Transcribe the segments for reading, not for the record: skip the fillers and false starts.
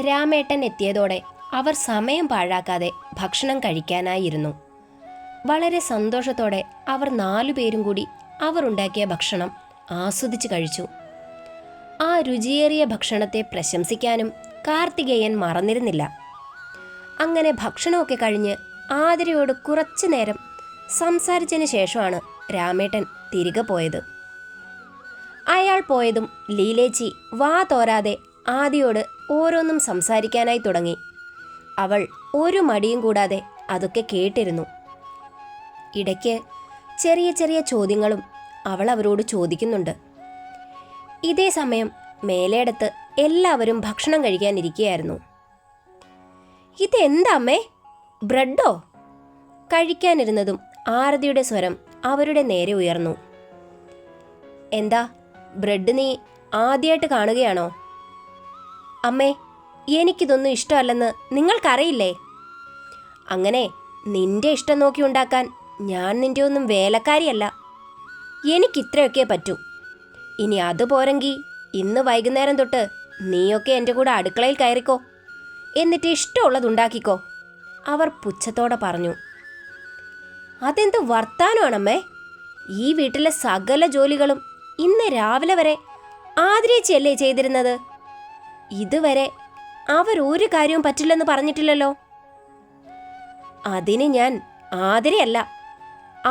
രാമേട്ടൻ എത്തിയതോടെ അവർ സമയം പാഴാക്കാതെ ഭക്ഷണം കഴിക്കാനായിരുന്നു. വളരെ സന്തോഷത്തോടെ അവർ 4 പേരും കൂടി അവർ ഉണ്ടാക്കിയ ഭക്ഷണം ആസ്വദിച്ച് കഴിച്ചു. ആ രുചിയേറിയ ഭക്ഷണത്തെ പ്രശംസിക്കാനും കാർത്തികേയൻ മറന്നിരുന്നില്ല. അങ്ങനെ ഭക്ഷണമൊക്കെ കഴിഞ്ഞ് ആതിരയോട് കുറച്ചു നേരം സംസാരിച്ചതിന് ശേഷമാണ് രാമേട്ടൻ തിരികെ പോയത്. അയാൾ പോയതും ലീലേച്ചി വാ തോരാതെ ആദിയോട് ഓരോന്നും സംസാരിക്കാനായി തുടങ്ങി. അവൾ ഒരു മടിയും കൂടാതെ അതൊക്കെ കേട്ടിരുന്നു. ഇടയ്ക്ക് ചെറിയ ചെറിയ ചോദ്യങ്ങളും അവൾ അവരോട് ചോദിക്കുന്നുണ്ട്. ഇതേ സമയം മേലേടത്ത് എല്ലാവരും ഭക്ഷണം കഴിക്കാനിരിക്കുകയായിരുന്നു. ഇതെന്താ അമ്മേ, ബ്രെഡോ? കഴിക്കാനിരുന്നതും ആരതിയുടെ സ്വരം അവരുടെ നേരെ ഉയർന്നു. എന്താ, ബ്രെഡ് നീ ആദ്യമായിട്ട് കാണുകയാണോ? അമ്മേ, എനിക്കിതൊന്നും ഇഷ്ടമല്ലെന്ന് നിങ്ങൾക്കറിയില്ലേ? അങ്ങനെ നിന്റെ ഇഷ്ടം നോക്കി ഉണ്ടാക്കാൻ ഞാൻ നിന്റെ ഒന്നും വേലക്കാരിയല്ല. എനിക്കിത്രയൊക്കെ പറ്റൂ. ഇനി അതുപോരെങ്കിൽ ഇന്ന് വൈകുന്നേരം തൊട്ട് നീയൊക്കെ എൻ്റെ കൂടെ അടുക്കളയിൽ കയറിക്കോ, എന്നിട്ട് ഇഷ്ടമുള്ളതുണ്ടാക്കിക്കോ, അവർ പുച്ഛത്തോടെ പറഞ്ഞു. അതെന്ത് വർത്താനമാണമ്മേ? ഈ വീട്ടിലെ സകല ജോലികളും ഇന്ന് രാവിലെ വരെ ആതിരേച്ചിയല്ലേ ചെയ്തിരുന്നത്? ഇതുവരെ അവരൊരു കാര്യവും പറ്റില്ലെന്ന് പറഞ്ഞിട്ടില്ലല്ലോ. അതിന് ഞാൻ ആതിരയല്ല,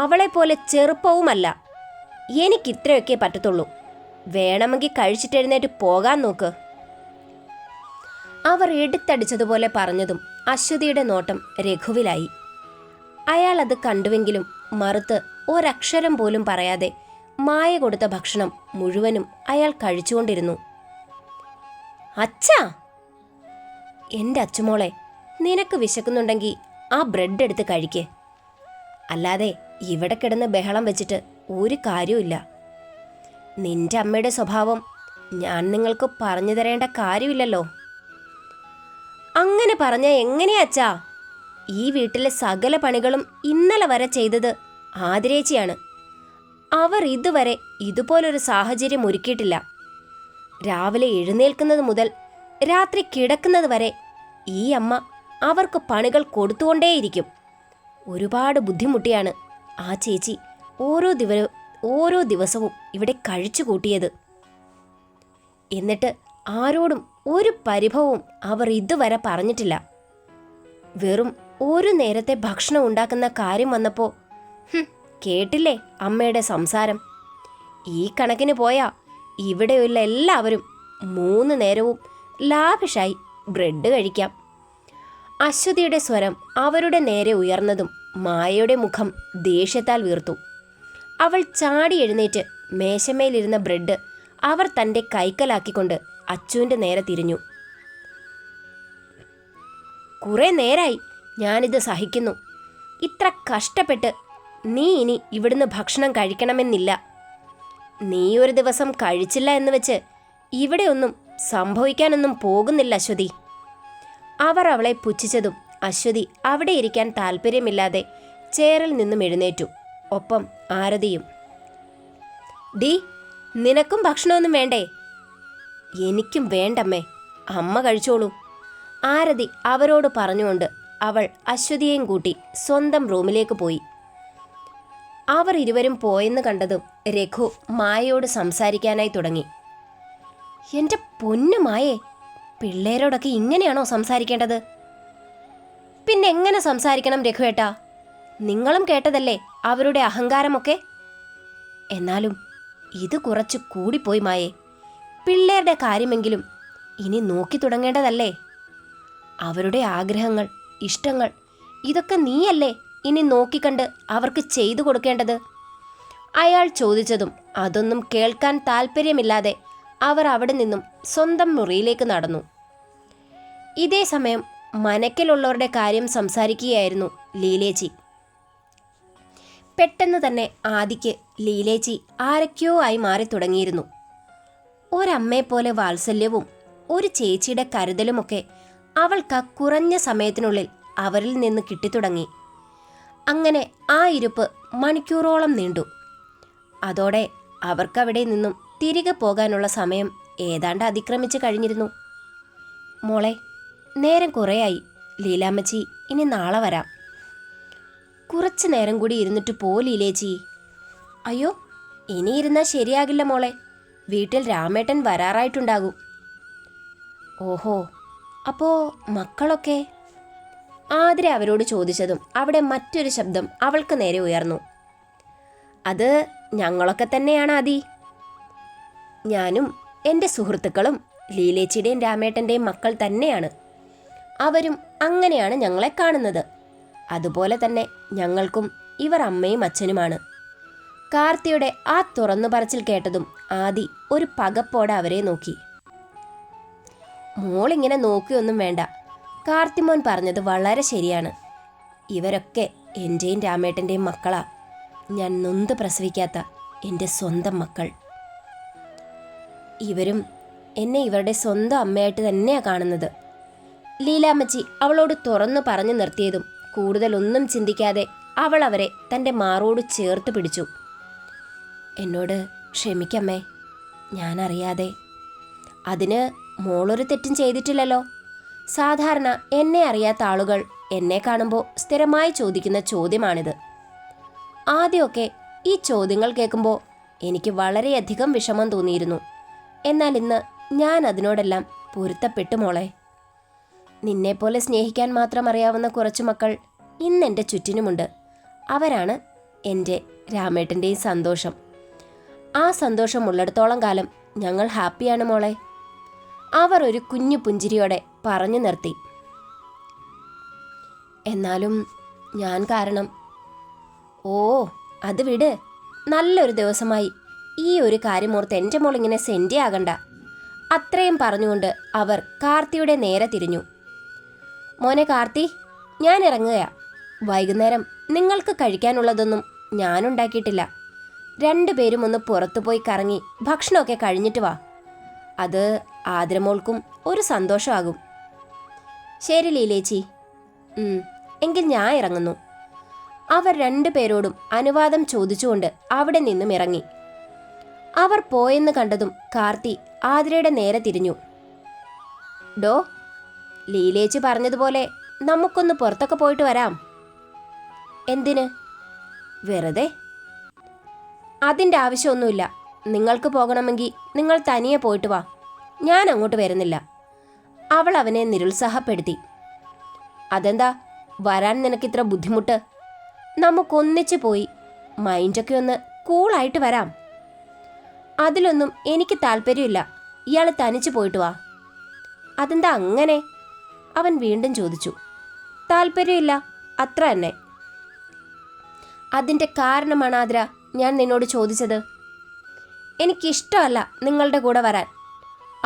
അവളെപ്പോലെ ചെറുപ്പവുമല്ല. എനിക്കിത്രയൊക്കെ പറ്റത്തുള്ളൂ. വേണമെങ്കിൽ കഴിച്ചിട്ടെഴുന്നേറ്റ് പോകാൻ നോക്ക്. അവർ എടുത്തടിച്ചതുപോലെ പറഞ്ഞതും അശ്വതിയുടെ നോട്ടം രഘുവിലായി. അയാൾ അത് കണ്ടുവെങ്കിലും മറുത്ത് ഒരക്ഷരം പോലും പറയാതെ മായ കൊടുത്ത ഭക്ഷണം മുഴുവനും അയാൾ കഴിച്ചുകൊണ്ടിരുന്നു. അച്ഛാ, എൻ്റെ അച്ചുമോളെ, നിനക്ക് വിശക്കുന്നുണ്ടെങ്കിൽ ആ ബ്രെഡ് എടുത്ത് കഴിക്ക്. അല്ലാതെ ഇവിടെ കിടന്ന് ബഹളം വെച്ചിട്ട് ഒരു കാര്യവുമില്ല. നിന്റെ അമ്മയുടെ സ്വഭാവം ഞാൻ നിങ്ങൾക്ക് പറഞ്ഞു തരേണ്ട കാര്യമില്ലല്ലോ. അങ്ങനെ പറഞ്ഞാൽ എങ്ങനെയാച്ചാ? ഈ വീട്ടിലെ സകല പണികളും ഇന്നലെ വരെ ചെയ്തത് ആതിരേച്ചിയാണ്. അവർ ഇതുവരെ ഇതുപോലൊരു സാഹചര്യം ഒരുക്കിയിട്ടില്ല. രാവിലെ എഴുന്നേൽക്കുന്നത് മുതൽ രാത്രി കിടക്കുന്നത് വരെ ഈ അമ്മ അവർക്ക് പണികൾ കൊടുത്തുകൊണ്ടേയിരിക്കും. ഒരുപാട് ബുദ്ധിമുട്ടിയാണ് ആ ചേച്ചി ഓരോ ദിവസവും ഇവിടെ കഴിച്ചു കൂട്ടിയത്. എന്നിട്ട് ആരോടും ഒരു പരിഭവവും അവർ ഇതുവരെ പറഞ്ഞിട്ടില്ല. വെറും ഒരു നേരത്തെ ഭക്ഷണം ഉണ്ടാക്കുന്ന കാര്യം വന്നപ്പോൾ കേട്ടില്ലേ അമ്മയുടെ സംസാരം? ഈ കണക്കിന് പോയാ ഇവിടെയുള്ള എല്ലാവരും 3 നേരവും ലാവിഷായി ബ്രെഡ് കഴിക്കാം. അശ്വതിയുടെ സ്വരം അവരുടെ നേരെ ഉയർന്നതും മായയുടെ മുഖം ദേഷ്യത്താൽ വീർത്തു. അവൾ ചാടി എഴുന്നേറ്റ് മേശമേലിരുന്ന ബ്രെഡ് അവർ തൻ്റെ കൈക്കലാക്കിക്കൊണ്ട് അച്ചുവിൻ്റെ നേരെ തിരിഞ്ഞു. കുറേ നേരായി ഞാനിത് സഹിക്കുന്നു. ഇത്ര കഷ്ടപ്പെട്ട് നീ ഇനി ഇവിടുന്ന് ഭക്ഷണം കഴിക്കണമെന്നില്ല. നീ ഒരു ദിവസം കഴിച്ചില്ല എന്ന് വെച്ച് ഇവിടെ ഒന്നും സംഭവിക്കാനൊന്നും പോകുന്നില്ല അശ്വതി. അവർ അവളെ പുച്ഛിച്ചതും അശ്വതി അവിടെ ഇരിക്കാൻ താല്പര്യമില്ലാതെ ചേറിൽ നിന്നും എഴുന്നേറ്റു. ഒപ്പം ആരതിയും. ഡി, നിനക്കും ഭക്ഷണമൊന്നും വേണ്ടേ? എനിക്കും വേണ്ടമ്മേ, അമ്മ കഴിച്ചോളൂ, ആരതി അവരോട് പറഞ്ഞുകൊണ്ട് അവൾ അശ്വതിയെയും കൂട്ടി സ്വന്തം റൂമിലേക്ക് പോയി. അവർ ഇരുവരും പോയെന്ന് കണ്ടതും രഘു മായയോട് സംസാരിക്കാനായി തുടങ്ങി. എൻ്റെ പൊന്നു മായേ, പിള്ളേരോടൊക്കെ ഇങ്ങനെയാണോ സംസാരിക്കേണ്ടത്? പിന്നെ എങ്ങനെ സംസാരിക്കണം രഘുവേട്ടാ? നിങ്ങളും കേട്ടതല്ലേ അവരുടെ അഹങ്കാരമൊക്കെ. എന്നാലും ഇത് കുറച്ച് കൂടിപ്പോയി മായേ. പിള്ളേരുടെ കാര്യമെങ്കിലും ഇനി നോക്കി തുടങ്ങേണ്ടതല്ലേ? അവരുടെ ആഗ്രഹങ്ങൾ, ഇഷ്ടങ്ങൾ ഇതൊക്കെ നീയല്ലേ ഇനി നോക്കിക്കണ്ട് അവർക്ക് ചെയ്തു കൊടുക്കേണ്ടത്. അയാൾ ചോദിച്ചതും അതൊന്നും കേൾക്കാൻ താല്പര്യമില്ലാതെ അവർ അവിടെ നിന്നും സ്വന്തം മുറിയിലേക്ക് നടന്നു. ഇതേ സമയം മനക്കിലുള്ളവരുടെ കാര്യം സംസാരിക്കുകയായിരുന്നു ലീലേച്ചി. പെട്ടെന്ന് തന്നെ ആദിക്ക് ലീലേച്ചി ആരൊക്കെയോ ആയി മാറി തുടങ്ങിയിരുന്നു. ഒരമ്മയെപ്പോലെ വാത്സല്യവും ഒരു ചേച്ചിയുടെ കരുതലുമൊക്കെ അവൾക്ക് കുറഞ്ഞ സമയത്തിനുള്ളിൽ അവരിൽ നിന്ന് കിട്ടിത്തുടങ്ങി. അങ്ങനെ ആ ഇരിപ്പ് മണിക്കൂറോളം നീണ്ടു. അതോടെ അവർക്കവിടെ നിന്നും തിരികെ പോകാനുള്ള സമയം ഏതാണ്ട് അതിക്രമിച്ച് കഴിഞ്ഞിരുന്നു. മോളെ, നേരം കുറേയായി. ലീലാമ്മച്ചി ഇനി നാളെ വരാം. കുറച്ചു നേരം കൂടി ഇരുന്നിട്ട് പോ ലീലേച്ചി. അയ്യോ, ഇനി ഇരുന്നാൽ ശരിയാകില്ല മോളെ. വീട്ടിൽ രാമേട്ടൻ വരാറായിട്ടുണ്ടാകും. ഓഹോ, അപ്പോ മക്കളൊക്കെ? ആതിര അവരോട് ചോദിച്ചതും അവിടെ മറ്റൊരു ശബ്ദം അവൾക്ക് നേരെ ഉയർന്നു. അത് ഞങ്ങളൊക്കെ തന്നെയാണ് ആദി. ഞാനും എൻ്റെ സുഹൃത്തുക്കളും ലീലേച്ചിയുടെയും രാമേട്ടൻ്റെയും മക്കൾ തന്നെയാണ്. അവരും അങ്ങനെയാണ് ഞങ്ങളെ കാണുന്നത്. അതുപോലെ തന്നെ ഞങ്ങൾക്കും ഇവർ അമ്മയും അച്ഛനുമാണ്. കാർത്തിയുടെ ആ തുറന്നു പറച്ചിൽ കേട്ടതും ആദി ഒരു പകപ്പോടെ അവരെ നോക്കി. മോളിങ്ങനെ നോക്കിയൊന്നും വേണ്ട. കാർത്തിമോൻ പറഞ്ഞത് വളരെ ശരിയാണ്. ഇവരൊക്കെ എൻ്റെയും രാമേട്ടൻ്റെയും മക്കളാ. ഞാൻ നൊന്ത് പ്രസവിക്കാത്ത എൻ്റെ സ്വന്തം മക്കൾ. ഇവരും എന്നെ ഇവരുടെ സ്വന്തം അമ്മയായിട്ട് തന്നെയാണ് കാണുന്നത്. ലീലാമ്മച്ചി അവളോട് തുറന്നു പറഞ്ഞു നിർത്തിയതും കൂടുതലൊന്നും ചിന്തിക്കാതെ അവൾ അവരെ തൻ്റെ മാറോട് ചേർത്ത് പിടിച്ചു. എന്നോട് ക്ഷമിക്കമ്മേ, ഞാനറിയാതെ. അതിന് മോളൊരു തെറ്റും ചെയ്തിട്ടില്ലല്ലോ. സാധാരണ എന്നെ അറിയാത്ത ആളുകൾ എന്നെ കാണുമ്പോൾ സ്ഥിരമായി ചോദിക്കുന്ന ചോദ്യമാണിത്. ആദ്യമൊക്കെ ഈ ചോദ്യങ്ങൾ കേൾക്കുമ്പോൾ എനിക്ക് വളരെയധികം വിഷമം തോന്നിയിരുന്നു. എന്നാൽ ഇന്ന് ഞാൻ അതിനോടെല്ലാം പൊരുത്തപ്പെട്ടു മോളെ. നിന്നെപ്പോലെ സ്നേഹിക്കാൻ മാത്രം അറിയാവുന്ന കുറച്ചു മക്കൾ ഇന്നെൻ്റെ ചുറ്റിനുമുണ്ട്. അവരാണ് എൻ്റെ രാമേട്ടൻ്റെയും സന്തോഷം. ആ സന്തോഷം ഉള്ളിടത്തോളം കാലം ഞങ്ങൾ ഹാപ്പിയാണ് മോളെ. അവർ ഒരു കുഞ്ഞു പുഞ്ചിരിയോടെ പറഞ്ഞു നിർത്തി. എന്നാലും ഞാൻ കാരണം. ഓ, അത് വിട്. നല്ലൊരു ദിവസമായി. ഈ ഒരു കാര്യമോർത്ത് എൻ്റെ മോളിങ്ങനെ സെൻറ്റി ആകണ്ട. അത്രയും പറഞ്ഞുകൊണ്ട് അവർ കാർത്തിയുടെ നേരെ തിരിഞ്ഞു. മോനെ കാർത്തി, ഞാൻ ഇറങ്ങുകയാ. വൈകുന്നേരം നിങ്ങൾക്ക് കഴിക്കാനുള്ളതൊന്നും ഞാനുണ്ടാക്കിയിട്ടില്ല. രണ്ടുപേരും ഒന്ന് പുറത്തുപോയി കറങ്ങി ഭക്ഷണമൊക്കെ കഴിഞ്ഞിട്ട് വാ. അത് ആതിരമോൾക്കും ഒരു സന്തോഷമാകും. ശരി ലീലേച്ചി. എങ്കിൽ ഞാൻ ഇറങ്ങുന്നു. അവർ രണ്ടുപേരോടും അനുവാദം ചോദിച്ചുകൊണ്ട് അവിടെ നിന്നും ഇറങ്ങി. അവർ പോയെന്ന് കണ്ടതും കാർത്തി ആതിരയുടെ നേരെ തിരിഞ്ഞു. ഡോ, ലീലേച്ചി പറഞ്ഞതുപോലെ നമുക്കൊന്ന് പുറത്തൊക്കെ പോയിട്ട് വരാം. എന്തിന്? വെറുതെ. അതിൻ്റെ ആവശ്യമൊന്നുമില്ല. നിങ്ങൾക്ക് പോകണമെങ്കിൽ നിങ്ങൾ തനിയെ പോയിട്ട് വാ. ഞാൻ അങ്ങോട്ട് വരുന്നില്ല. അവൾ അവനെ നിരുത്സാഹപ്പെടുത്തി. അതെന്താ വരാൻ നിനക്കിത്ര ബുദ്ധിമുട്ട്? നമുക്കൊന്നിച്ച് പോയി മൈൻഡൊക്കെ ഒന്ന് കൂളായിട്ട് വരാം. അതിലൊന്നും എനിക്ക് താല്പര്യമില്ല. ഇയാൾ തനിച്ച് പോയിട്ട് വാ. അതെന്താ അങ്ങനെ? അവൻ വീണ്ടും ചോദിച്ചു. താല്പര്യമില്ല, അത്ര തന്നെ. അതിൻ്റെ കാരണമാണ് ആതിര ഞാൻ നിന്നോട് ചോദിച്ചത്. എനിക്കിഷ്ടമല്ല നിങ്ങളുടെ കൂടെ വരാൻ.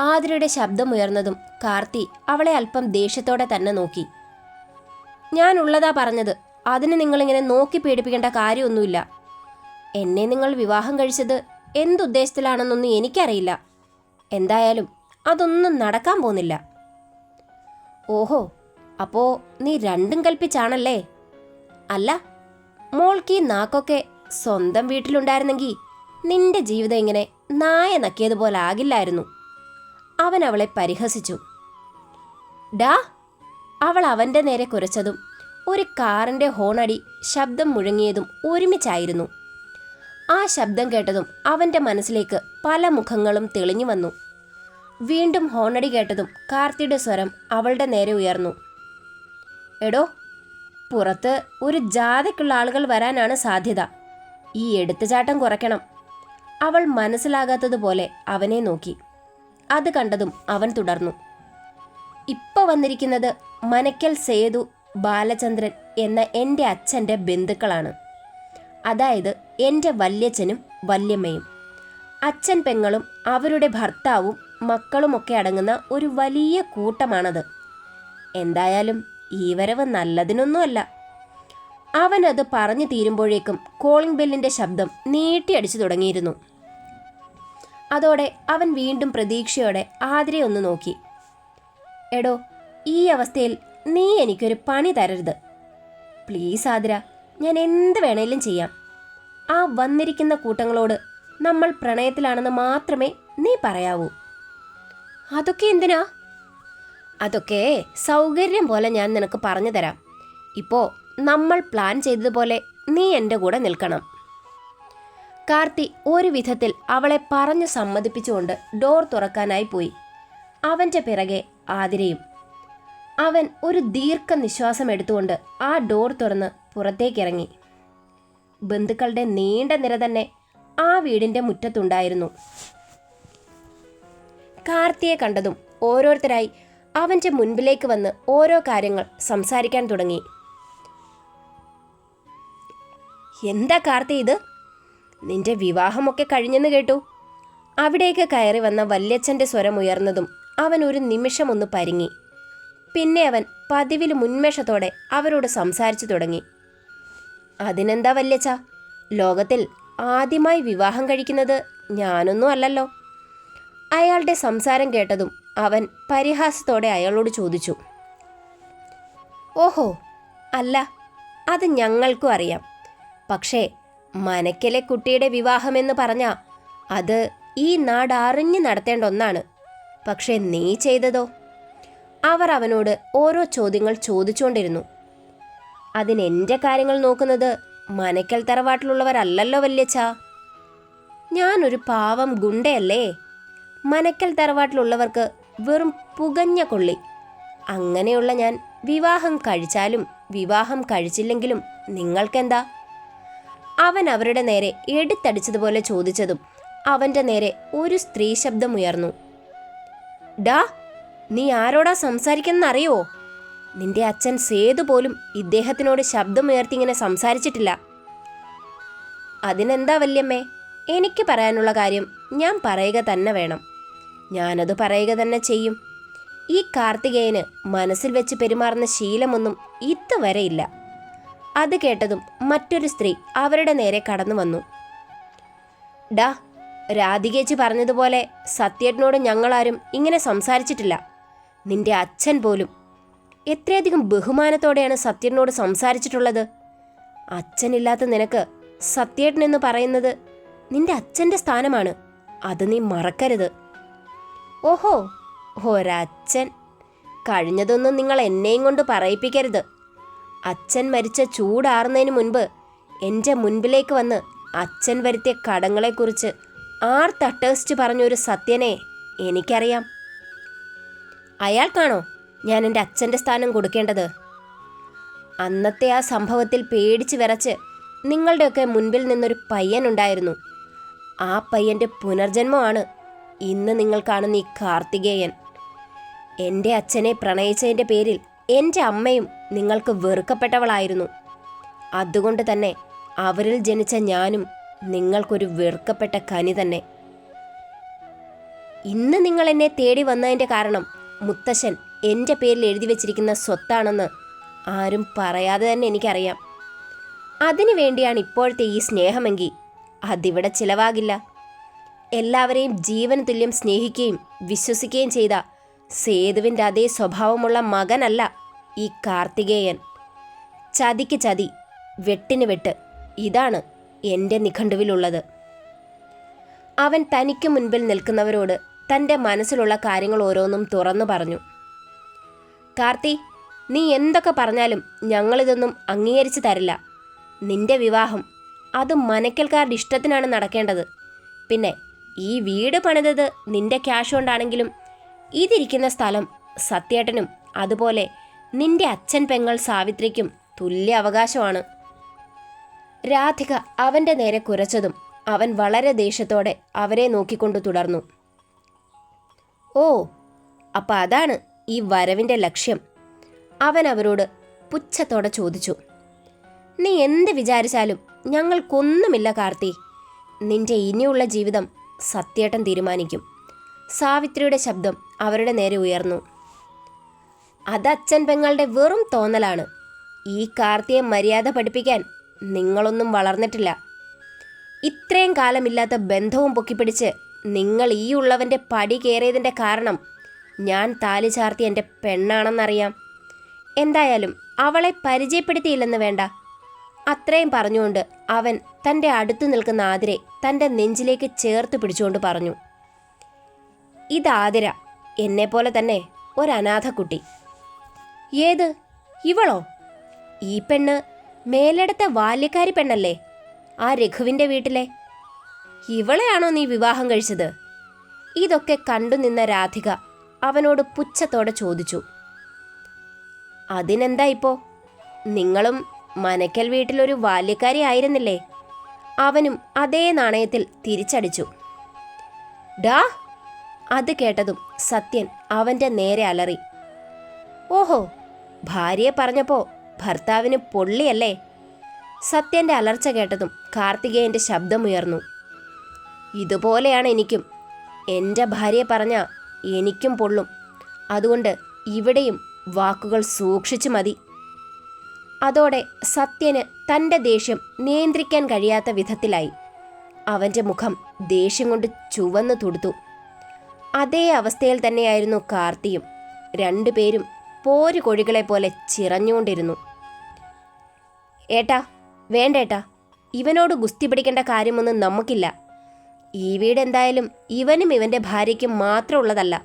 ആതിരയുടെ ശബ്ദമുയർന്നതും കാർത്തി അവളെ അല്പം ദേഷ്യത്തോടെ തന്നെ നോക്കി. ഞാൻ ഉള്ളതാ പറഞ്ഞത്. അതിന് നിങ്ങളിങ്ങനെ നോക്കി പേടിപ്പിക്കേണ്ട കാര്യമൊന്നുമില്ല. എന്നെ നിങ്ങൾ വിവാഹം കഴിച്ചത് എന്തുദ്ദേശത്തിലാണെന്നൊന്നും എനിക്കറിയില്ല. എന്തായാലും അതൊന്നും നടക്കാൻ പോകുന്നില്ല. ഓഹോ, അപ്പോ നീ രണ്ടും കൽപ്പിച്ചാണല്ലേ? അല്ല, മോൾക്ക് ഈ നാക്കൊക്കെ സ്വന്തം വീട്ടിലുണ്ടായിരുന്നെങ്കിൽ നിന്റെ ജീവിതം ഇങ്ങനെ നായ നക്കിയതുപോലെ ആകില്ലായിരുന്നു. അവൻ അവളെ പരിഹസിച്ചു. ഡാ, അവൾ അവൻ്റെ നേരെ കുരച്ചതും ഒരു കാറിൻ്റെ ഹോണടി ശബ്ദം മുഴങ്ങിയതും ഒരുമിച്ചായിരുന്നു. ആ ശബ്ദം കേട്ടതും അവൻ്റെ മനസ്സിലേക്ക് പല മുഖങ്ങളും തെളിഞ്ഞു വന്നു. വീണ്ടും ഹോണടി കേട്ടതും കാർത്തിയുടെ സ്വരം അവളുടെ നേരെ ഉയർന്നു. എടോ, പുറത്ത് ഒരു ജാഥയ്ക്കുള്ള ആളുകൾ വരാനാണ് സാധ്യത. ഈ എടുത്തുചാട്ടം കുറയ്ക്കണം. അവൾ മനസ്സിലാകാത്തതുപോലെ അവനെ നോക്കി. അത് കണ്ടതും അവൻ തുടർന്നു. ഇപ്പൊ വന്നിരിക്കുന്നത് മനക്കൽ സേതു ബാലചന്ദ്രൻ എന്ന എൻ്റെ അച്ഛൻ്റെ ബന്ധുക്കളാണ്. അതായത് എൻ്റെ വല്യച്ഛനും വല്യമ്മയും. അച്ഛൻ പെങ്ങളും അവരുടെ ഭർത്താവും മക്കളുമൊക്കെ അടങ്ങുന്ന ഒരു വലിയ കൂട്ടമാണത്. എന്തായാലും ഈ വരവ് നല്ലതിനൊന്നുമല്ല. അവനത് പറഞ്ഞു തീരുമ്പോഴേക്കും കോളിംഗ് ബെല്ലിൻ്റെ ശബ്ദം നീട്ടിയടിച്ചു തുടങ്ങിയിരുന്നു. അതോടെ അവൻ വീണ്ടും പ്രതീക്ഷയോടെ ആതിരയെ ഒന്ന് നോക്കി. എടോ, ഈ അവസ്ഥയിൽ നീ എനിക്കൊരു പണി തരരുത് പ്ലീസ് ആതിര. ഞാൻ എന്ത് വേണേലും ചെയ്യാം. ആ വന്നിരിക്കുന്ന കൂട്ടങ്ങളോട് നമ്മൾ പ്രണയത്തിലാണെന്ന് മാത്രമേ നീ പറയാവൂ. അതൊക്കെ എന്തിനാ? അതൊക്കെ സൗകര്യം പോലെ ഞാൻ നിനക്ക് പറഞ്ഞു തരാം. ഇപ്പോൾ നമ്മൾ പ്ലാൻ ചെയ്തതുപോലെ നീ എൻ്റെ കൂടെ നിൽക്കണം. കാർത്തി ഒരു വിധത്തിൽ അവളെ പറഞ്ഞു സമ്മതിപ്പിച്ചുകൊണ്ട് ഡോർ തുറക്കാനായി പോയി. അവൻ്റെ പിറകെ ആതിരയും. അവൻ ഒരു ദീർഘനിശ്വാസം എടുത്തുകൊണ്ട് ആ ഡോർ തുറന്ന് പുറത്തേക്കിറങ്ങി. ബന്ധുക്കളുടെ നീണ്ട നിര തന്നെ ആ വീടിൻ്റെ മുറ്റത്തുണ്ടായിരുന്നു. കാർത്തിയെ കണ്ടതും ഓരോരുത്തരായി അവൻ്റെ മുൻപിലേക്ക് വന്ന് ഓരോ കാര്യങ്ങൾ സംസാരിക്കാൻ തുടങ്ങി. എന്താ കാർത്തി ഇത്? നിന്റെ വിവാഹമൊക്കെ കഴിഞ്ഞെന്ന് കേട്ടു. അവിടേക്ക് കയറി വന്ന വല്യച്ഛൻ്റെ സ്വരം ഉയർന്നതും അവൻ ഒരു നിമിഷം ഒന്ന് പരുങ്ങി. പിന്നെ അവൻ പതിവിൽ മുൻമേഷത്തോടെ അവരോട് സംസാരിച്ചു തുടങ്ങി. അതിനെന്താ വല്യച്ഛ, ലോകത്തിൽ ആദ്യമായി വിവാഹം കഴിക്കുന്നത് ഞാനൊന്നും അല്ലല്ലോ. അയാളുടെ സംസാരം കേട്ടതും അവൻ പരിഹാസത്തോടെ അയാളോട് ചോദിച്ചു. ഓഹോ, അല്ല, അത് ഞങ്ങൾക്കും അറിയാം. പക്ഷേ മനക്കലെ കുട്ടിയുടെ വിവാഹമെന്ന് പറഞ്ഞാൽ അത് ഈ നാടറിഞ്ഞ് നടത്തേണ്ട ഒന്നാണ്. പക്ഷേ നീ ചെയ്തതോ? അവർ അവനോട് ഓരോ ചോദ്യങ്ങൾ ചോദിച്ചുകൊണ്ടിരുന്നു. അതിനെൻ്റെ കാര്യങ്ങൾ നോക്കുന്നത് മനക്കൽ തറവാട്ടിലുള്ളവരല്ലല്ലോ വല്യച്ഛ. ഞാനൊരു പാവം ഗുണ്ടയല്ലേ. മനക്കൽ തറവാട്ടിലുള്ളവർക്ക് വെറും പുകഞ്ഞ കൊള്ളി. അങ്ങനെയുള്ള ഞാൻ വിവാഹം കഴിച്ചാലും വിവാഹം കഴിച്ചില്ലെങ്കിലും നിങ്ങൾക്കെന്താ? അവൻ അവരുടെ നേരെ എടുത്തടിച്ചതുപോലെ ചോദിച്ചതും അവൻ്റെ നേരെ ഒരു സ്ത്രീ ശബ്ദമുയർന്നു. ഡാ, നീ ആരോടാ സംസാരിക്കുന്നറിയോ? നിന്റെ അച്ഛൻ സേതു പോലും ഇദ്ദേഹത്തിനോട് ശബ്ദമുയർത്തി ഇങ്ങനെ സംസാരിച്ചിട്ടില്ല. അതിനെന്താ വല്യമ്മേ, എനിക്ക് പറയാനുള്ള കാര്യം ഞാൻ പറയുക തന്നെ വേണം. ഞാനത് പറയുക തന്നെ ചെയ്യും. ഈ കാർത്തികേയന് മനസ്സിൽ വെച്ച് പെരുമാറുന്ന ശീലമൊന്നും ഇതുവരെ ഇല്ല. അത് കേട്ടതും മറ്റൊരു സ്ത്രീ അവരുടെ നേരെ കടന്നു വന്നു. ഡാ, രാധികേച്ചി പറഞ്ഞതുപോലെ സത്യേട്ടനോട് ഞങ്ങളാരും ഇങ്ങനെ സംസാരിച്ചിട്ടില്ല. നിന്റെ അച്ഛൻ പോലും എത്രയധികം ബഹുമാനത്തോടെയാണ് സത്യേട്ടനോട് സംസാരിച്ചിട്ടുള്ളത്. അച്ഛനില്ലാത്ത നിനക്ക് സത്യേട്ടൻ എന്ന് പറയുന്നത് നിന്റെ അച്ഛൻ്റെ സ്ഥാനമാണ്. അത് നീ മറക്കരുത്. ഓഹോ, ഒരച്ഛൻ. കഴിഞ്ഞതൊന്നും നിങ്ങൾ എന്നെയും കൊണ്ട് പറയിപ്പിക്കരുത്. അച്ഛൻ മരിച്ച ചൂടാറുന്നതിന് മുൻപ് എൻ്റെ മുൻപിലേക്ക് വന്ന് അച്ഛൻ വരുത്തിയ കടങ്ങളെക്കുറിച്ച് ആർത്തട്ടേസ്റ്റ് പറഞ്ഞൊരു സത്യനെ എനിക്കറിയാം. അയാൾക്കാണോ ഞാൻ എൻ്റെ അച്ഛൻ്റെ സ്ഥാനം കൊടുക്കേണ്ടത്? അന്നത്തെ ആ സംഭവത്തിൽ പേടിച്ച് വിറച്ച് നിങ്ങളുടെയൊക്കെ മുൻപിൽ നിന്നൊരു പയ്യനുണ്ടായിരുന്നു. ആ പയ്യൻ്റെ പുനർജന്മമാണ് ഇന്ന് നിങ്ങൾ കാണുന്ന ഈ കാർത്തികേയൻ. എൻ്റെ അച്ഛനെ പ്രണയിച്ചതിൻ്റെ പേരിൽ എൻ്റെ അമ്മയും നിങ്ങൾക്ക് വെറുക്കപ്പെട്ടവളായിരുന്നു. അതുകൊണ്ട് തന്നെ അവരിൽ ജനിച്ച ഞാനും നിങ്ങൾക്കൊരു വെറുക്കപ്പെട്ട കനി തന്നെ. ഇന്ന് നിങ്ങൾ എന്നെ തേടി വന്നതിൻ്റെ കാരണം മുത്തശ്ശൻ എൻ്റെ പേരിൽ എഴുതി വച്ചിരിക്കുന്ന സ്വത്താണെന്ന് ആരും പറയാതെ തന്നെ എനിക്കറിയാം. അതിനു വേണ്ടിയാണ് ഇപ്പോഴത്തെ ഈ സ്നേഹമെങ്കിൽ അതിവിടെ ചിലവാകില്ല. എല്ലാവരെയും ജീവന് തുല്യം സ്നേഹിക്കുകയും വിശ്വസിക്കുകയും ചെയ്ത സേതുവിൻ്റെ അതേ സ്വഭാവമുള്ള മകനല്ല ഈ കാർത്തികേയൻ. ചതിക്ക് ചതി, വെട്ടിന് വെട്ട്, ഇതാണ് എൻ്റെ നിഘണ്ടുവിലുള്ളത്. അവൻ തനിക്ക് മുൻപിൽ നിൽക്കുന്നവരോട് തൻ്റെ മനസ്സിലുള്ള കാര്യങ്ങൾ ഓരോന്നും തുറന്നു പറഞ്ഞു. കാർത്തി, നീ എന്തൊക്കെ പറഞ്ഞാലും ഞങ്ങളിതൊന്നും അംഗീകരിച്ച് തരില്ല. നിന്റെ വിവാഹം അത് മനക്കൽക്കാരുടെ ഇഷ്ടത്തിനാണ് നടക്കേണ്ടത്. പിന്നെ ഈ വീട് പണിതത് നിന്റെ ക്യാഷ് കൊണ്ടാണെങ്കിലും ഇതിരിക്കുന്ന സ്ഥലം സത്യേട്ടനും അതുപോലെ നിന്റെ അച്ഛൻ പെങ്ങൾ സാവിത്രിക്കും തുല്യ അവകാശമാണ്. രാധിക അവൻ്റെ നേരെ കുരച്ചതും അവൻ വളരെ ദേഷ്യത്തോടെ അവരെ നോക്കിക്കൊണ്ട് തുടർന്നു. ഓ, അപ്പം അതാണ് ഈ വരവിൻ്റെ ലക്ഷ്യം? അവൻ അവരോട് പുച്ഛത്തോടെ ചോദിച്ചു. നീ എന്ത് വിചാരിച്ചാലും ഞങ്ങൾക്കൊന്നുമില്ല കാർത്തി. നിന്റെ ഇനിയുള്ള ജീവിതം സത്യേട്ടൻ തീരുമാനിക്കും. സാവിത്രിയുടെ ശബ്ദം അവരുടെ നേരെ ഉയർന്നു. അത് അച്ഛൻ പെങ്ങളുടെ വെറും തോന്നലാണ്. ഈ കാർത്തിയെ മര്യാദ പഠിപ്പിക്കാൻ നിങ്ങളൊന്നും വളർന്നിട്ടില്ല. ഇത്രയും കാലമില്ലാത്ത ബന്ധവും പൊക്കിപ്പിടിച്ച് നിങ്ങൾ ഈ ഉള്ളവൻ്റെ പടി കയറിയതിൻ്റെ കാരണം ഞാൻ താലി ചാർത്തി എൻ്റെ പെണ്ണാണെന്നറിയാം. എന്തായാലും അവളെ പരിചയപ്പെടുത്തിയില്ലെന്ന് വേണ്ട. അത്രയും പറഞ്ഞുകൊണ്ട് അവൻ തൻ്റെ അടുത്തു നിൽക്കുന്ന ആതിരെ തൻ്റെ നെഞ്ചിലേക്ക് ചേർത്ത് പിടിച്ചുകൊണ്ട് പറഞ്ഞു. ഇതാതിര എന്നെപ്പോലെ തന്നെ ഒരനാഥക്കുട്ടി. ഏത്? ഇവളോ? ഈ പെണ്ണ് മേലെടുത്ത ബാല്യക്കാരി പെണ്ണല്ലേ, ആ രഘുവിൻ്റെ വീട്ടിലെ. ഇവളെയാണോ നീ വിവാഹം കഴിച്ചത്? ഇതൊക്കെ കണ്ടുനിന്ന രാധിക അവനോട് പുച്ഛത്തോടെ ചോദിച്ചു. അതിനെന്താ ഇപ്പോ? നിങ്ങളും മനക്കൽ വീട്ടിലൊരു ബാല്യക്കാരി ആയിരുന്നില്ലേ? അവനും അതേ നാണയത്തിൽ തിരിച്ചടിച്ചു. ഡാ! അത് കേട്ടതും സത്യൻ അവൻ്റെ നേരെ അലറി. ഓഹോ, ഭാര്യയെ പറഞ്ഞപ്പോൾ ഭർത്താവിന് പൊള്ളിയല്ലേ? സത്യൻ്റെ അലർച്ച കേട്ടതും കാർത്തികേയൻ്റെ ശബ്ദമുയർന്നു. ഇതുപോലെയാണ് എനിക്കും. എൻ്റെ ഭാര്യയെ പറഞ്ഞാൽ എനിക്കും പൊള്ളും. അതുകൊണ്ട് ഇവിടെയും വാക്കുകൾ സൂക്ഷിച്ചു മതി. അതോടെ സത്യന് തൻ്റെ ദേഷ്യം നിയന്ത്രിക്കാൻ കഴിയാത്ത വിധത്തിലായി. അവൻ്റെ മുഖം ദേഷ്യം കൊണ്ട് ചുവന്നു തുടുത്തു. അതേ അവസ്ഥയിൽ തന്നെയായിരുന്നു കാർത്തിയും. രണ്ടുപേരും പോരുകൊഴികളെ പോലെ ചിറഞ്ഞുകൊണ്ടിരുന്നു. ഏട്ടാ, വേണ്ടേട്ടാ, ഇവനോട് ഗുസ്തി പിടിക്കേണ്ട കാര്യമൊന്നും നമുക്കില്ല. ഈ വീട് എന്തായാലും ഇവനും ഇവൻ്റെ ഭാര്യയ്ക്കും മാത്രമുള്ളതല്ല.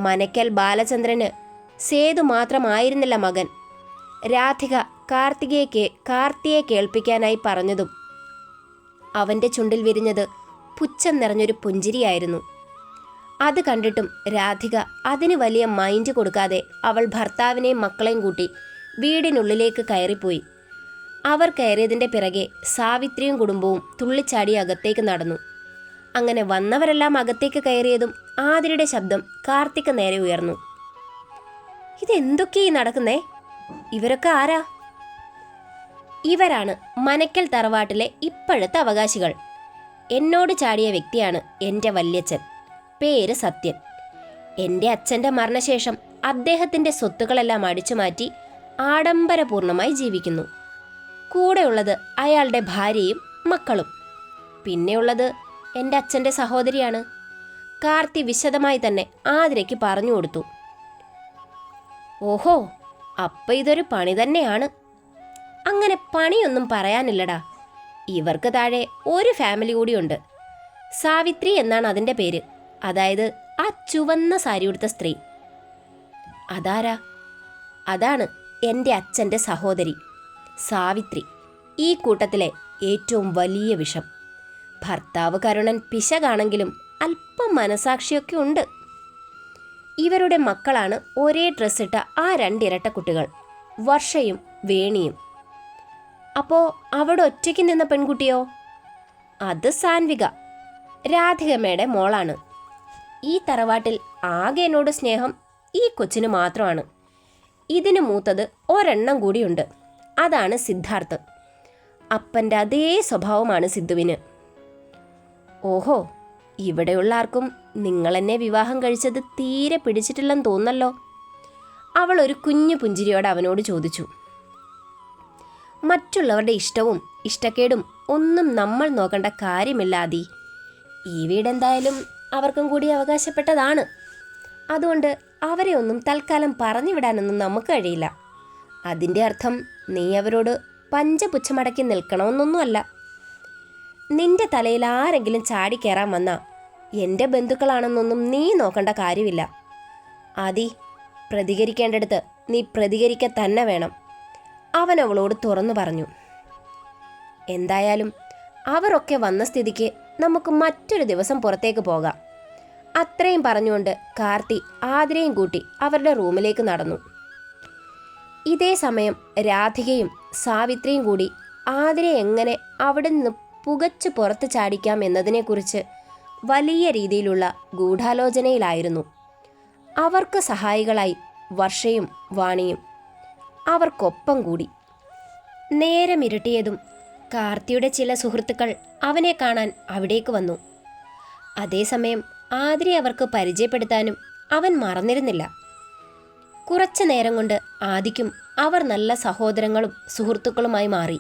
മനക്കൽ ബാലചന്ദ്രന് സേതു മാത്രമായിരുന്നില്ല മകൻ. രാധിക കാർത്തിയെ കേൾപ്പിക്കാനായി പറഞ്ഞതും അവൻ്റെ ചുണ്ടിൽ വിരിഞ്ഞത് പുച്ഛം നിറഞ്ഞൊരു പുഞ്ചിരിയായിരുന്നു. അത് കണ്ടിട്ടും രാധിക അതിന് വലിയ മൈൻഡ് കൊടുക്കാതെ അവൾ ഭർത്താവിനെയും മക്കളെയും കൂട്ടി വീടിനുള്ളിലേക്ക് കയറിപ്പോയി. അവർ കയറിയതിൻ്റെ പിറകെ സാവിത്രിയും കുടുംബവും തുള്ളിച്ചാടി അകത്തേക്ക് നടന്നു. അങ്ങനെ വന്നവരെല്ലാം അകത്തേക്ക് കയറിയതും ആതിരയുടെ ശബ്ദം കാർത്തിക്ക് നേരെ ഉയർന്നു. ഇതെന്തൊക്കെയായി നടക്കുന്നേ? ഇവരൊക്കെ ആരാ? ഇവരാണ് മനക്കൽ തറവാട്ടിലെ ഇപ്പോഴത്തെ അവകാശികൾ. എന്നോട് ചാടിയ വ്യക്തിയാണ് എൻ്റെ വല്യച്ഛൻ. പേര് സത്യൻ. എൻ്റെ അച്ഛൻ്റെ മരണശേഷം അദ്ദേഹത്തിൻ്റെ സ്വത്തുക്കളെല്ലാം അടിച്ചുമാറ്റി ആഡംബരപൂർണമായി ജീവിക്കുന്നു. കൂടെയുള്ളത് അയാളുടെ ഭാര്യയും മക്കളും. പിന്നെയുള്ളത് എൻ്റെ അച്ഛൻ്റെ സഹോദരിയാണ്. കാർത്തി വിശദമായി തന്നെ ആതിരയ്ക്ക് പറഞ്ഞു കൊടുത്തു. ഓഹോ, അപ്പം ഇതൊരു പണി തന്നെയാണ്. അങ്ങനെ പണിയൊന്നും പറയാനില്ലടാ. ഇവർക്ക് താഴെ ഒരു ഫാമിലി കൂടിയുണ്ട്. സാവിത്രി എന്നാണ് അതിൻ്റെ പേര്. അതായത് ആ ചുവന്ന സാരി ഉടുത്ത സ്ത്രീ. അതാരാ? അതാണ് എൻ്റെ അച്ഛൻ്റെ സഹോദരി സാവിത്രി. ഈ കൂട്ടത്തിലെ ഏറ്റവും വലിയ വിഷം. ഭർത്താവ് കരുണൻ പിശകാണെങ്കിലും അല്പം മനസാക്ഷിയൊക്കെ ഉണ്ട്. ഇവരുടെ മക്കളാണ് ഒരേ ഡ്രസ്സിട്ട ആ രണ്ടിരട്ട കുട്ടികൾ, വർഷയും വേണിയും. അപ്പോൾ അവിടെ ഒറ്റയ്ക്ക് നിന്ന പെൺകുട്ടിയോ? അത് സാൻവിക, രാധികമ്മയുടെ മോളാണ്. ഈ തറവാട്ടിൽ ആകെ എന്നോട് സ്നേഹം ഈ കൊച്ചിന് മാത്രമാണ്. ഇതിന് മൂത്തത് ഒരെണ്ണം കൂടിയുണ്ട്. അതാണ് സിദ്ധാർത്ഥ്. അപ്പൻ്റെ അതേ സ്വഭാവമാണ് സിദ്ധുവിന്. ഓഹോ, ഇവിടെയുള്ള ആർക്കും നിങ്ങളെന്നെ വിവാഹം കഴിച്ചത് തീരെ പിടിച്ചിട്ടില്ലെന്ന് തോന്നല്ലോ. അവൾ ഒരു കുഞ്ഞു പുഞ്ചിരിയോടെ അവനോട് ചോദിച്ചു. മറ്റുള്ളവരുടെ ഇഷ്ടവും ഇഷ്ടക്കേടും ഒന്നും നമ്മൾ നോക്കേണ്ട കാര്യമില്ലാതി. ഈ വീടെന്തായാലും അവർക്കും കൂടി അവകാശപ്പെട്ടതാണ്. അതുകൊണ്ട് അവരെ ഒന്നും തൽക്കാലം പറഞ്ഞു വിടാനൊന്നും നമുക്ക് കഴിയില്ല. അതിൻ്റെ അർത്ഥം നീ അവരോട് പഞ്ചപുച്ഛമടക്കി നിൽക്കണമെന്നൊന്നുമല്ല. നിന്റെ തലയിൽ ആരെങ്കിലും ചാടിക്കയറാൻ വന്നാൽ എൻ്റെ ബന്ധുക്കളാണെന്നൊന്നും നീ നോക്കേണ്ട കാര്യമില്ല. ആദി, പ്രതികരിക്കേണ്ടടുത്ത് നീ പ്രതികരിക്ക തന്നെ വേണം, അവൻ അവളോട് തുറന്നു പറഞ്ഞു. എന്തായാലും അവരൊക്കെ വന്ന സ്ഥിതിക്ക് നമുക്ക് മറ്റൊരു ദിവസം പുറത്തേക്ക് പോകാം. അത്രയും പറഞ്ഞുകൊണ്ട് കാർത്തി ആതിരയും കൂട്ടി അവരുടെ റൂമിലേക്ക് നടന്നു. ഇതേ സമയം രാധികയും സാവിത്രിയും കൂടി ആതിരയെ എങ്ങനെ അവിടെ നിന്ന് പുകച്ചു പുറത്ത് ചാടിക്കാം എന്നതിനെക്കുറിച്ച് വലിയ രീതിയിലുള്ള ഗൂഢാലോചനയിലായിരുന്നു. അവർക്ക് സഹായികളായി വർഷയും വാണിയും അവർക്കൊപ്പം കൂടി. നേരം ഇരുട്ടിയതും കാർത്തിയുടെ ചില സുഹൃത്തുക്കൾ അവനെ കാണാൻ അവിടേക്ക് വന്നു. അതേസമയം ആതിരെ അവർക്ക് പരിചയപ്പെടുത്താനും അവൻ മറന്നിരുന്നില്ല. കുറച്ചു നേരം കൊണ്ട് ആദിക്കും അവർ നല്ല സഹോദരങ്ങളും സുഹൃത്തുക്കളുമായി മാറി.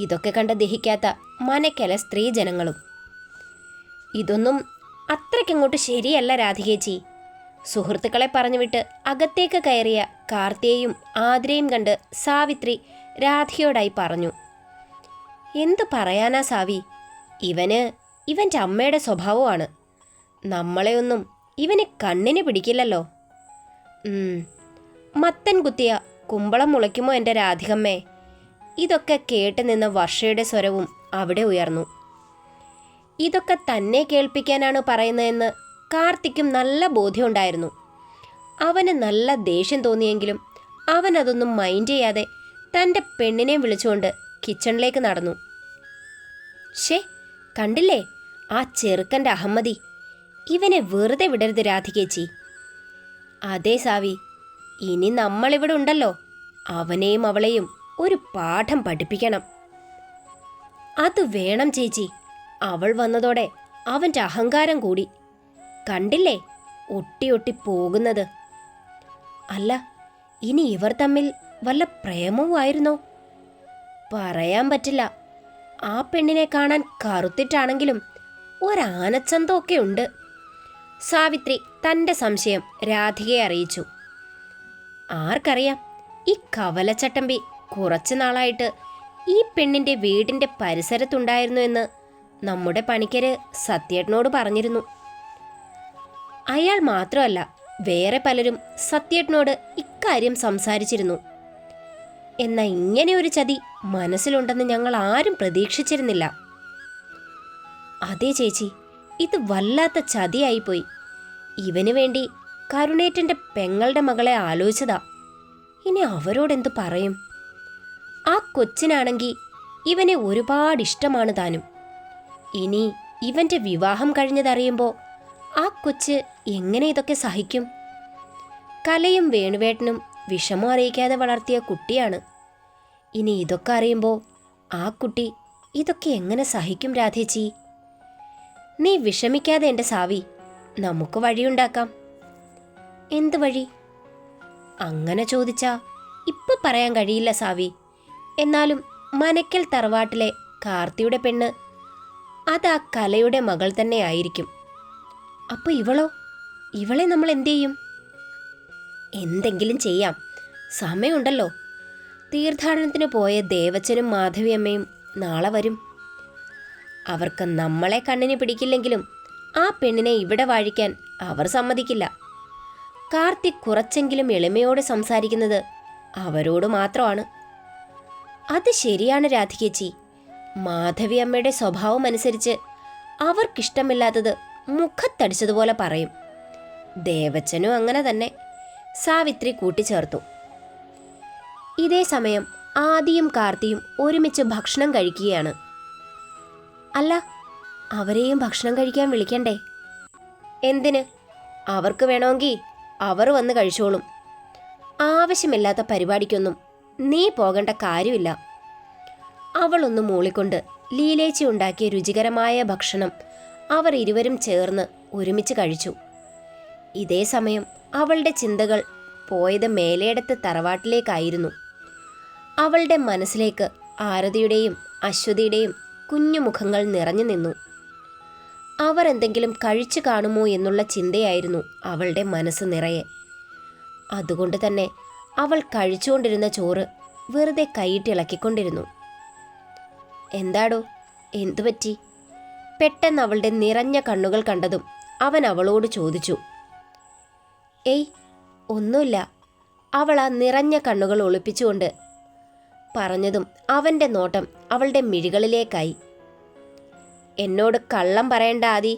ഇതൊക്കെ കണ്ട് ദഹിക്കാത്ത മനക്കല സ്ത്രീജനങ്ങളും. ഇതൊന്നും അത്രയ്ക്കങ്ങോട്ട് ശരിയല്ല രാധികേച്ചി. സുഹൃത്തുക്കളെ പറഞ്ഞുവിട്ട് അകത്തേക്ക് കയറിയ കാർത്തിയെയും ആതിരയും കണ്ട് സാവിത്രി രാധികയോടായി പറഞ്ഞു. എന്തു പറയാനാ സാവി, ഇവൻ്റെ അമ്മയുടെ സ്വഭാവമാണ്. നമ്മളെയൊന്നും ഇവന് കണ്ണിന് പിടിക്കില്ലല്ലോ. ഉം, മത്തൻ കുത്തിയ കുമ്പളം മുളയ്ക്കുമോ എൻ്റെ രാധികമ്മേ? ഇതൊക്കെ കേട്ട് നിന്ന വർഷയുടെ സ്വരവും അവിടെ ഉയർന്നു. ഇതൊക്കെ തന്നെ കേൾപ്പിക്കാനാണ് പറയുന്നതെന്ന് കാർത്തിക്കും നല്ല ബോധ്യമുണ്ടായിരുന്നു. അവന് നല്ല ദേഷ്യം തോന്നിയെങ്കിലും അവൻ അതൊന്നും മൈൻഡ് ചെയ്യാതെ തൻ്റെ പെണ്ണിനെ വിളിച്ചുകൊണ്ട് കിച്ചണിലേക്ക് നടന്നു. ഷേ, കണ്ടില്ലേ ആ ചെറുക്കൻ്റെ അഹമ്മതി? ഇവനെ വെറുതെ വിടരുത് രാധികേച്ചി. അതേ സാവി, ഇനി നമ്മളിവിടെ ഉണ്ടല്ലോ, അവനെയും അവളെയും ഒരു പാഠം പഠിപ്പിക്കണം. അത് വേണം ചേച്ചി. അവൾ വന്നതോടെ അവൻ്റെ അഹങ്കാരം കൂടി. കണ്ടില്ലേ ഒട്ടി പോകുന്നത്. അല്ല, ഇനി ഇവർ തമ്മിൽ വല്ല പ്രേമവുമായിരുന്നോ? പറയാൻ പറ്റില്ല. ആ പെണ്ണിനെ കാണാൻ കറുത്തിട്ടാണെങ്കിലും ഒരാനച്ചന്തമൊക്കെ ഉണ്ട്. സാവിത്രി തൻ്റെ സംശയം രാധികയെ അറിയിച്ചു. ആർക്കറിയാം, ഈ കവലച്ചട്ടമ്പി കുറച്ചു നാളായിട്ട് ഈ പെണ്ണിൻ്റെ വീടിൻ്റെ പരിസരത്തുണ്ടായിരുന്നു എന്ന് നമ്മുടെ പണിക്കര് സത്യേട്ടനോട് പറഞ്ഞിരുന്നു. അയാൾ മാത്രമല്ല, വേറെ പലരും സത്യേട്ടനോട് ഇക്കാര്യം സംസാരിച്ചിരുന്നു. എന്നാൽ ഇങ്ങനെ ഒരു ചതി മനസ്സിലുണ്ടെന്ന് ഞങ്ങൾ ആരും പ്രതീക്ഷിച്ചിരുന്നില്ല. അതെ ചേച്ചി, ഇത് വല്ലാത്ത ചതിയായിപ്പോയി. ഇവന് വേണ്ടി കരുണേറ്റൻ്റെ പെങ്ങളുടെ മകളെ ആലോചിച്ചതാ. ഇനി അവരോടെന്തു പറയും? ആ കൊച്ചിനാണെങ്കിൽ ഇവനെ ഒരുപാട് ഇഷ്ടമാണ് താനും. ഇനി ഇവൻ്റെ വിവാഹം കഴിഞ്ഞതറിയുമ്പോൾ ആ കൊച്ച് എങ്ങനെ ഇതൊക്കെ സഹിക്കും? കലയും വേണുവേട്ടനും വിഷമം അറിയിക്കാതെ വളർത്തിയ കുട്ടിയാണ്. ഇനി ഇതൊക്കെ അറിയുമ്പോൾ ആ കുട്ടി ഇതൊക്കെ എങ്ങനെ സഹിക്കും രാധേച്ചി? നീ വിഷമിക്കാതെ എൻ്റെ സാവി, നമുക്ക് വഴിയുണ്ടാക്കാം. എന്ത് വഴി? അങ്ങനെ ചോദിച്ചാ ഇപ്പൊ പറയാൻ കഴിയില്ല സാവി. എന്നാലും മനക്കൽ തറവാട്ടിലെ കാർത്തിയുടെ പെണ്ണ് അതാ കലയുടെ മകൾ തന്നെ ആയിരിക്കും. അപ്പൊ ഇവളോ? ഇവളെ നമ്മൾ എന്തു ചെയ്യും? എന്തെങ്കിലും ചെയ്യാം, സമയമുണ്ടല്ലോ. തീർത്ഥാടനത്തിന് പോയ ദേവച്ചനും മാധവിയമ്മയും നാളെ വരും. അവർക്ക് നമ്മളെ കണ്ണിന് പിടിക്കില്ലെങ്കിലും ആ പെണ്ണിനെ ഇവിടെ വാഴിക്കാൻ അവർ സമ്മതിക്കില്ല. കാർത്തിക് കുറച്ചെങ്കിലും എളിമയോടെ സംസാരിക്കുന്നത് അവരോട് മാത്രമാണ്. അത് ശരിയാണ് രാധികേച്ചി. മാധവിയമ്മയുടെ സ്വഭാവം അനുസരിച്ച് അവർക്കിഷ്ടമില്ലാത്തത് മുഖത്തടിച്ചതുപോലെ പറയും. ദേവച്ചനും അങ്ങനെ തന്നെ, സാവിത്രി കൂട്ടിച്ചേർത്തു. ഇതേ സമയം ആദിയും കാർത്തിയും ഒരുമിച്ച് ഭക്ഷണം കഴിക്കുകയാണ്. അല്ല, അവരെയും ഭക്ഷണം കഴിക്കാൻ വിളിക്കണ്ടേ? എന്തിന്? അവർക്ക് വേണമെങ്കിൽ അവർ വന്ന് കഴിച്ചോളും. ആവശ്യമില്ലാത്ത പരിപാടിക്കൊന്നും നീ പോകേണ്ട കാര്യമില്ല. അവളൊന്ന് മൂളിക്കൊണ്ട് ലീലേച്ചി ഉണ്ടാക്കിയ രുചികരമായ ഭക്ഷണം അവർ ഇരുവരും ചേർന്ന് ഒരുമിച്ച് കഴിച്ചു. ഇതേ സമയം അവളുടെ ചിന്തകൾ പോയത് മേലേടത്ത് തറവാട്ടിലേക്കായിരുന്നു. അവളുടെ മനസ്സിലേക്ക് ആരതിയുടെയും അശ്വതിയുടെയും കുഞ്ഞുമുഖങ്ങൾ നിറഞ്ഞു നിന്നു. അവർ എന്തെങ്കിലും കഴിച്ചു കാണുമോ എന്നുള്ള ചിന്തയായിരുന്നു അവളുടെ മനസ്സ് നിറയെ. അതുകൊണ്ട് തന്നെ അവൾ കഴിച്ചുകൊണ്ടിരുന്ന ചോറ് വെറുതെ കൈയിട്ടിളക്കിക്കൊണ്ടിരുന്നു. എന്താടോ, എന്തുപറ്റി? പെട്ടെന്ന് അവളുടെ നിറഞ്ഞ കണ്ണുകൾ കണ്ടതും അവൻ അവളോട് ചോദിച്ചു. ഏയ്, ഒന്നുമില്ല. അവൾ ആ നിറഞ്ഞ കണ്ണുകൾ ഒളിപ്പിച്ചുകൊണ്ട് പറഞ്ഞതും അവൻ്റെ നോട്ടം അവളുടെ മിഴികളിലേക്കായി. എന്നോട് കള്ളം പറയണ്ട ആദി.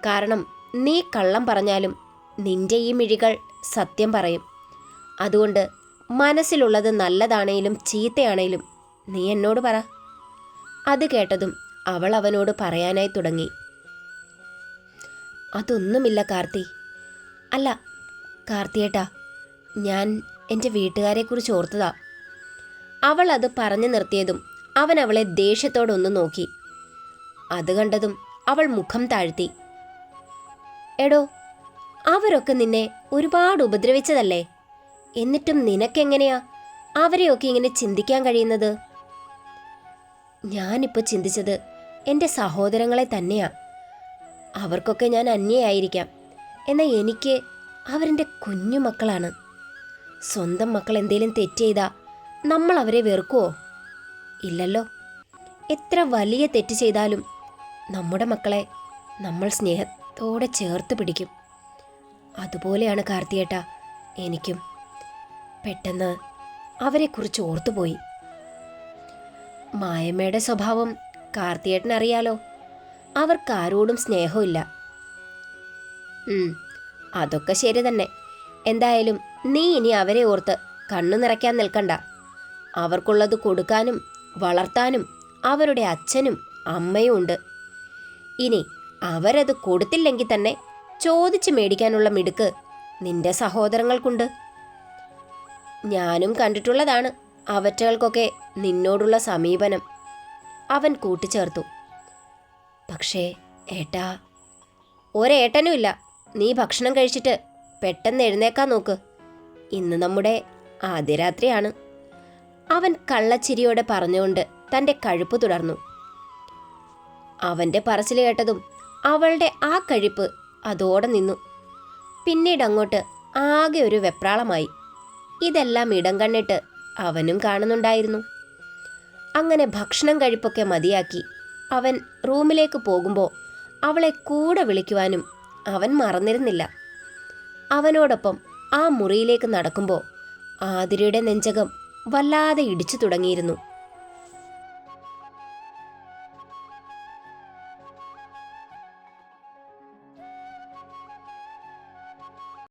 കാരണം നീ കള്ളം പറഞ്ഞാലും നിന്റെ ഈ മിഴികൾ സത്യം പറയും. അതുകൊണ്ട് മനസ്സിലുള്ളത് നല്ലതാണേലും ചീത്തയാണേലും നീ എന്നോട് പറ. അത് കേട്ടതും അവൾ അവനോട് പറയാനായി തുടങ്ങി. അതൊന്നുമില്ല കാർത്തി. അല്ല കാർത്തിയേട്ടാ, ഞാൻ എൻ്റെ വീട്ടുകാരെക്കുറിച്ച് ഓർത്തതാ. അവൾ അത് പറഞ്ഞു നിർത്തിയതും അവൻ അവളെ ദേഷ്യത്തോടൊന്ന് നോക്കി. അത് കണ്ടതും അവൾ മുഖം താഴ്ത്തി. എടോ, അവരൊക്കെ നിന്നെ ഒരുപാട് ഉപദ്രവിച്ചതല്ലേ? എന്നിട്ടും നിനക്കെങ്ങനെയാ അവരെയൊക്കെ ഇങ്ങനെ ചിന്തിക്കാൻ കഴിയുന്നത്? ഞാനിപ്പോൾ ചിന്തിച്ചത് എൻ്റെ സഹോദരങ്ങളെ തന്നെയാ. അവർക്കൊക്കെ ഞാൻ അന്യയായിരിക്കാം, എന്നാൽ എനിക്ക് അവരെൻ്റെ കുഞ്ഞുമക്കളാണ്. സ്വന്തം മക്കൾ എന്തേലും തെറ്റ് ചെയ്താൽ നമ്മൾ അവരെ വെറുക്കുവോ? ഇല്ലല്ലോ. എത്ര വലിയ തെറ്റ് ചെയ്താലും നമ്മുടെ മക്കളെ നമ്മൾ സ്നേഹത്തോടെ ചേർത്ത് പിടിക്കും. അതുപോലെയാണ് കാർത്തിയേട്ടാ എനിക്കും പെട്ടെന്ന് അവരെക്കുറിച്ച് ഓർത്തുപോയി. മായമ്മയുടെ സ്വഭാവം കാർത്തിയേട്ടനറിയാലോ. അവർക്കാരോടും സ്നേഹമില്ല. അതൊക്കെ ശരി തന്നെ. എന്തായാലും നീ ഇനി അവരെ ഓർത്ത് കണ്ണു നിറയ്ക്കാൻ നിൽക്കണ്ട. അവർക്കുള്ളത് കൊടുക്കാനും വളർത്താനും അവരുടെ അച്ഛനും അമ്മയും ഉണ്ട്. ഇനി അവരത് കൊടുത്തില്ലെങ്കിൽ തന്നെ ചോദിച്ച് മേടിക്കാനുള്ള മിടുക്ക് നിന്റെ സഹോദരങ്ങൾക്കുണ്ട്. ഞാനും കണ്ടിട്ടുള്ളതാണ് അവറ്റകൾക്കൊക്കെ നിന്നോടുള്ള സമീപനം, അവൻ കൂട്ടിച്ചേർത്തു. പക്ഷേ ഏട്ടാ, ഒരേട്ടനുമില്ല. നീ ഭക്ഷണം കഴിച്ചിട്ട് പെട്ടെന്ന് എഴുന്നേക്കാൻ നോക്ക്. ഇന്ന് നമ്മുടെ ആദ്യ രാത്രിയാണ്, അവൻ കള്ളച്ചിരിയോടെ പറഞ്ഞുകൊണ്ട് തൻ്റെ കഴിപ്പ് തുടർന്നു. അവൻ്റെ പറച്ചിൽ കേട്ടതും അവളുടെ ആ കഴിപ്പ് അതോടെ നിന്നു. പിന്നീട് അങ്ങോട്ട് ആകെ ഒരു വെപ്രാളമായി. ഇതെല്ലാം ഇടം കണ്ണിട്ട് അവനും കാണുന്നുണ്ടായിരുന്നു. അങ്ങനെ ഭക്ഷണം കഴിപ്പൊക്കെ മതിയാക്കി അവൻ റൂമിലേക്ക് പോകുമ്പോൾ അവളെ കൂടെ വിളിക്കുവാനും അവൻ മറന്നിരുന്നില്ല. അവനോടൊപ്പം ആ മുറിയിലേക്ക് നടക്കുമ്പോൾ ആതിരയുടെ നെഞ്ചകം വല്ലാതെ ഇടിച്ചു തുടങ്ങിയിരുന്നു.